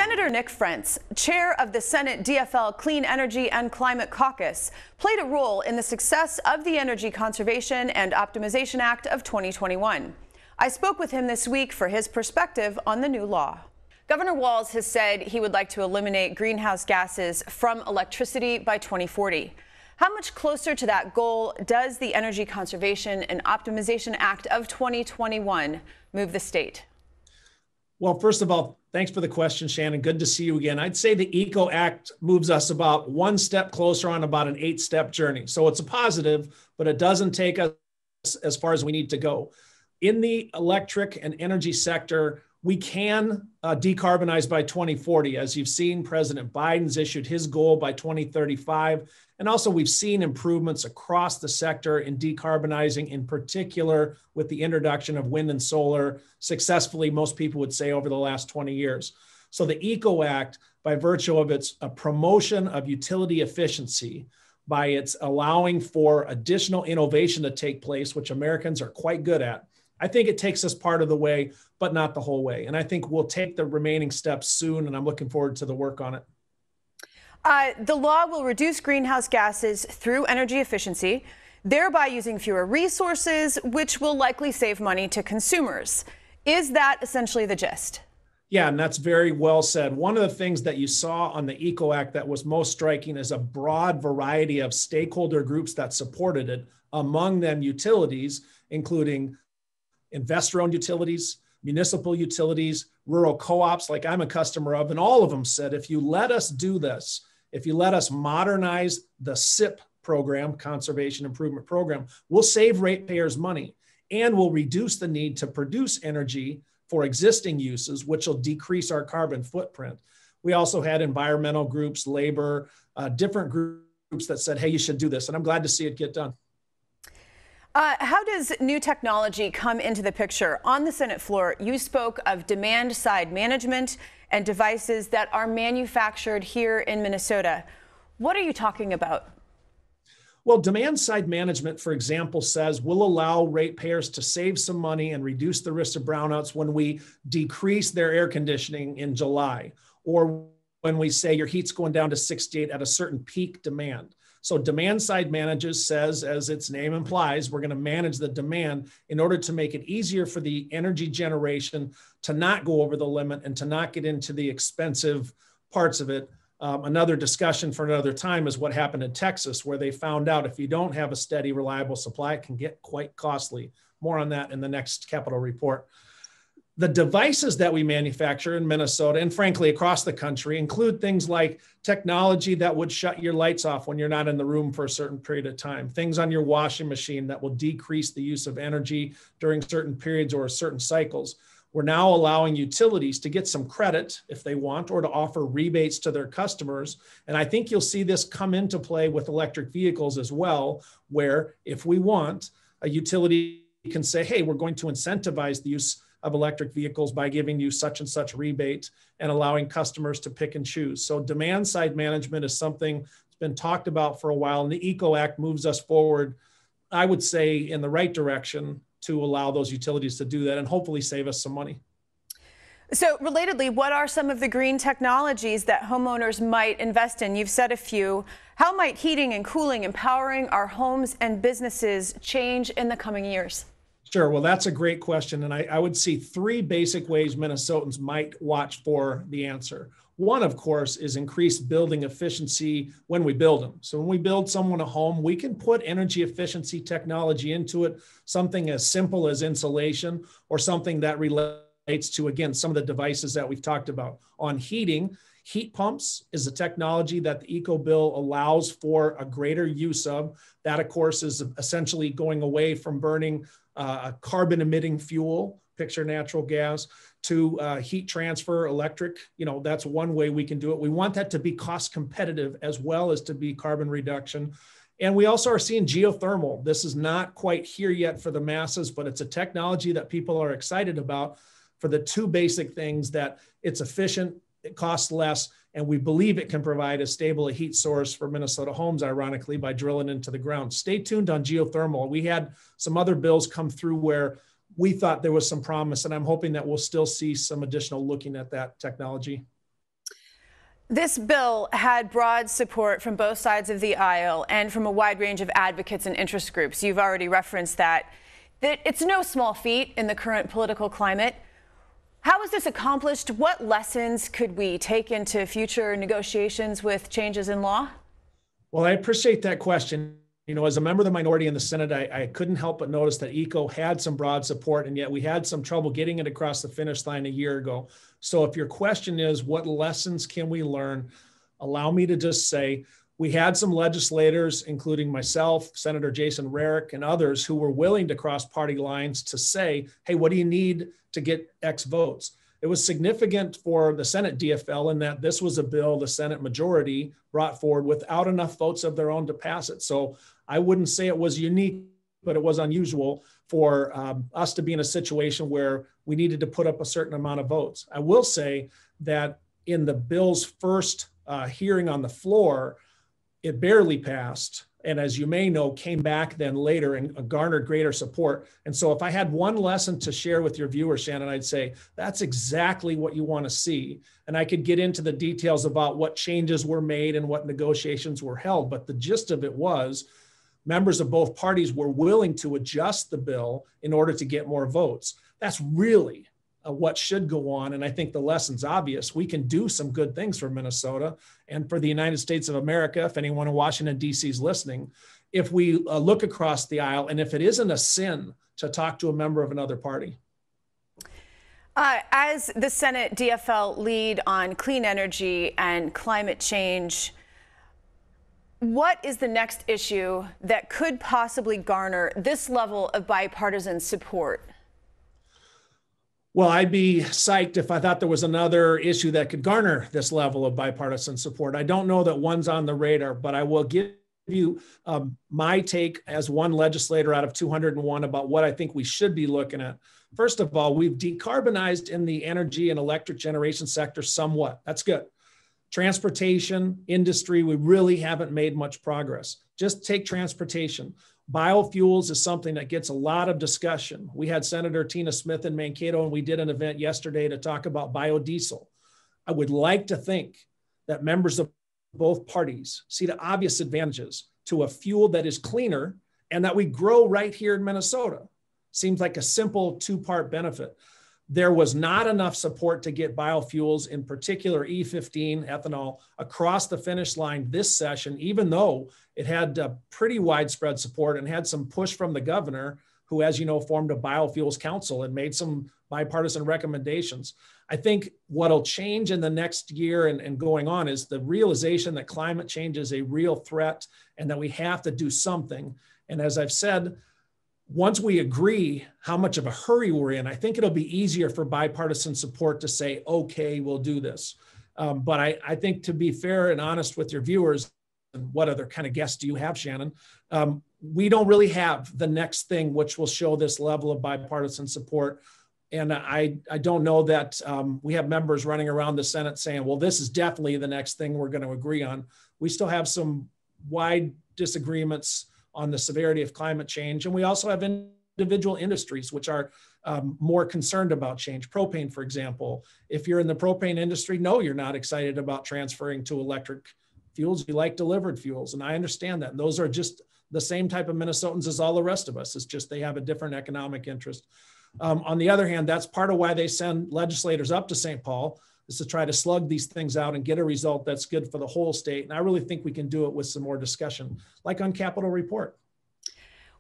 Senator Nick Frentz, chair of the Senate DFL Clean Energy and Climate Caucus, played a role in the success of the Energy Conservation and Optimization Act of 2021. I spoke with him this week for his perspective on the new law. Governor Walz has said he would like to eliminate greenhouse gases from electricity by 2040. How much closer to that goal does the Energy Conservation and Optimization Act of 2021 move the state? Well, first of all, thanks for the question, Shannon. Good to see you again. I'd say the ECO Act moves us about one step closer on about an 8-step journey. So it's a positive, but it doesn't take us as far as we need to go. In the electric and energy sector, we can decarbonize by 2040. As you've seen, President Biden's issued his goal by 2035. And also we've seen improvements across the sector in decarbonizing, in particular with the introduction of wind and solar successfully, most people would say, over the last 20 years. So the ECO Act, by virtue of its promotion of utility efficiency, by its allowing for additional innovation to take place, which Americans are quite good at, I think it takes us part of the way, but not the whole way. And I think we'll take the remaining steps soon, and I'm looking forward to the work on it. The law will reduce greenhouse gases through energy efficiency, thereby using fewer resources, which will likely save money to consumers. Is that essentially the gist? Yeah, and that's very well said. One of the things that you saw on the ECO Act that was most striking is a broad variety of stakeholder groups that supported it, among them utilities, including investor-owned utilities, municipal utilities, rural co-ops like I'm a customer of, and all of them said, if you let us do this, if you let us modernize the SIP program, Conservation Improvement Program, we'll save ratepayers money and we'll reduce the need to produce energy for existing uses, which will decrease our carbon footprint. We also had environmental groups, labor, different groups that said, hey, you should do this. And I'm glad to see it get done. How does new technology come into the picture? On the Senate floor, you spoke of demand-side management and devices that are manufactured here in Minnesota. What are you talking about? Well, demand-side management, for example, says we'll allow ratepayers to save some money and reduce the risk of brownouts when we decrease their air conditioning in July, or when we say your heat's going down to 68 at a certain peak demand. So demand-side manages says, as its name implies, we're going to manage the demand in order to make it easier for the energy generation to not go over the limit and to not get into the expensive parts of it. Another discussion for another time is what happened in Texas, where they found out if you don't have a steady, reliable supply, it can get quite costly. More on that in the next Capitol report. The devices that we manufacture in Minnesota and frankly across the country include things like technology that would shut your lights off when you're not in the room for a certain period of time, things on your washing machine that will decrease the use of energy during certain periods or certain cycles. We're now allowing utilities to get some credit if they want, or to offer rebates to their customers. And I think you'll see this come into play with electric vehicles as well, where if we want, a utility can say, hey, we're going to incentivize the use of electric vehicles by giving you such and such rebate and allowing customers to pick and choose. So demand side management is something that's been talked about for a while, and the ECO Act moves us forward, I would say, in the right direction to allow those utilities to do that and hopefully save us some money. So relatedly, what are some of the green technologies that homeowners might invest in? You've said a few. How might heating and cooling empowering our homes and businesses change in the coming years? Sure. Well, that's a great question. And I would see 3 basic ways Minnesotans might watch for the answer. One, of course, is increased building efficiency when we build them. So when we build someone a home, we can put energy efficiency technology into it, something as simple as insulation or something that relates to, again, some of the devices that we've talked about. On heating, heat pumps is a technology that the ECO bill allows for a greater use of. That, of course, is essentially going away from burning a carbon emitting fuel, picture natural gas, to heat transfer electric. You know, that's one way we can do it. We want that to be cost competitive as well as to be carbon reduction. And we also are seeing geothermal. This is not quite here yet for the masses, but it's a technology that people are excited about for the 2 basic things: that it's efficient, it costs less, and we believe it can provide as stable a heat source for Minnesota homes, ironically, by drilling into the ground. Stay tuned on geothermal. We had some other bills come through where we thought there was some promise, and I'm hoping that we'll still see some additional looking at that technology. This bill had broad support from both sides of the aisle and from a wide range of advocates and interest groups. You've already referenced that it's no small feat in the current political climate. How was this accomplished? What lessons could we take into future negotiations with changes in law? Well, I appreciate that question. You know, as a member of the minority in the Senate, I couldn't help but notice that ECO had some broad support, and yet we had some trouble getting it across the finish line a year ago. So if your question is, what lessons can we learn? Allow me to just say, we had some legislators, including myself, Senator Jason Loehrke, and others who were willing to cross party lines to say, hey, what do you need to get X votes? It was significant for the Senate DFL in that this was a bill the Senate majority brought forward without enough votes of their own to pass it. So I wouldn't say it was unique, but it was unusual for us to be in a situation where we needed to put up a certain amount of votes. I will say that in the bill's first hearing on the floor, it barely passed. And as you may know, came back then later and garnered greater support. And so if I had one lesson to share with your viewers, Shannon, I'd say that's exactly what you want to see. And I could get into the details about what changes were made and what negotiations were held. But the gist of it was members of both parties were willing to adjust the bill in order to get more votes. That's really what should go on. And I think the lesson's obvious. We can do some good things for Minnesota and for the United States of America, if anyone in Washington, D.C. is listening, if we look across the aisle and if it isn't a sin to talk to a member of another party. As the Senate DFL lead on clean energy and climate change, what is the next issue that could possibly garner this level of bipartisan support? Well, I'd be psyched if I thought there was another issue that could garner this level of bipartisan support. I don't know that one's on the radar, but I will give you my take as one legislator out of 201 about what I think we should be looking at. First of all, we've decarbonized in the energy and electric generation sector somewhat. That's good. Transportation, industry, we really haven't made much progress. Just take transportation. Biofuels is something that gets a lot of discussion. We had Senator Tina Smith in Mankato, and we did an event yesterday to talk about biodiesel. I would like to think that members of both parties see the obvious advantages to a fuel that is cleaner and that we grow right here in Minnesota. Seems like a simple two-part benefit. There was not enough support to get biofuels, in particular E15 ethanol, across the finish line this session, even though it had pretty widespread support and had some push from the governor, who, as you know, formed a biofuels council and made some bipartisan recommendations. I think what'll change in the next year and going on is the realization that climate change is a real threat and that we have to do something. And as I've said, once we agree how much of a hurry we're in, I think it'll be easier for bipartisan support to say, okay, we'll do this. But I think, to be fair and honest with your viewers, and what other kind of guests do you have, Shannon? We don't really have the next thing which will show this level of bipartisan support. And I don't know that we have members running around the Senate saying, well, this is definitely the next thing we're going to agree on. We still have some wide disagreements on the severity of climate change. And we also have individual industries which are more concerned about change. Propane, for example. If you're in the propane industry, no, you're not excited about transferring to electric fuels. You like delivered fuels. And I understand that. And those are just the same type of Minnesotans as all the rest of us. It's just they have a different economic interest. On the other hand, that's part of why they send legislators up to St. Paul, is to try to slug these things out and get a result that's good for the whole state. And I really think we can do it with some more discussion, like on Capitol Report.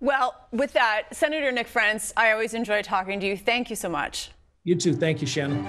Well, with that, Senator Nick Frentz, I always enjoy talking to you. Thank you so much. You too. Thank you, Shannon.